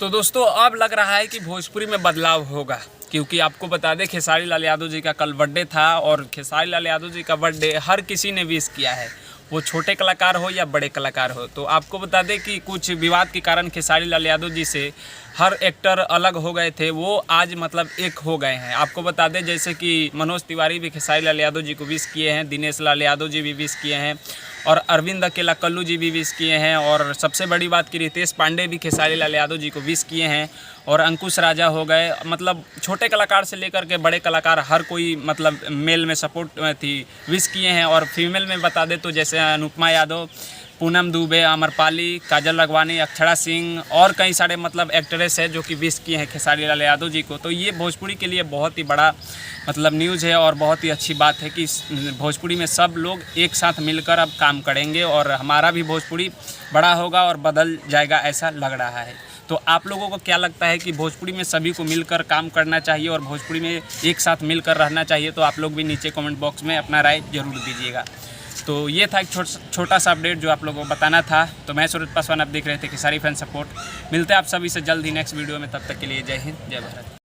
तो दोस्तों अब लग रहा है कि भोजपुरी में बदलाव होगा, क्योंकि आपको बता दें खेसारी लाल यादव जी का कल बर्थडे था और खेसारी लाल यादव जी का बर्थडे हर किसी ने विश किया है, वो छोटे कलाकार हो या बड़े कलाकार हो। तो आपको बता दें कि कुछ विवाद के कारण खेसारी लाल यादव जी से हर एक्टर अलग हो गए थे, वो आज मतलब एक हो गए हैं। आपको बता दें जैसे कि मनोज तिवारी भी खेसारी लाल यादव जी को विश किए हैं, दिनेश लाल यादव जी भी विश किए हैं और अरविंद अकेला कल्लू जी भी विश किए हैं और सबसे बड़ी बात कि रितेश पांडे भी खेसारी लाल यादव जी को विश किए हैं और अंकुश राजा हो गए। मतलब छोटे कलाकार से लेकर के बड़े कलाकार हर कोई मतलब मेल में सपोर्ट थी विश किए हैं। और फीमेल में बता दे तो जैसे अनुपमा यादव, पूनम दुबे, आम्रपाली, काजल राघवानी, अक्षरा सिंह और कई सारे मतलब एक्ट्रेस है जो कि विश किए हैं खेसारी लाल यादव जी को। तो ये भोजपुरी के लिए बहुत ही बड़ा मतलब न्यूज़ है और बहुत ही अच्छी बात है कि भोजपुरी में सब लोग एक साथ मिलकर अब काम करेंगे और हमारा भी भोजपुरी बड़ा होगा और बदल जाएगा, ऐसा लग रहा है। तो आप लोगों को क्या लगता है कि भोजपुरी में सभी को मिलकर काम करना चाहिए और भोजपुरी में एक साथ मिलकर रहना चाहिए? तो आप लोग भी नीचे कमेंट बॉक्स में अपना राय जरूर दीजिएगा। तो ये था एक छोटा सा अपडेट जो आप लोगों को बताना था। तो मैं सूरज पासवान, आप देख रहे थे खेसारी फैन सपोर्ट। मिलते हैं आप सभी से जल्द ही नेक्स्ट वीडियो में, तब तक के लिए जय हिंद, जय भारत।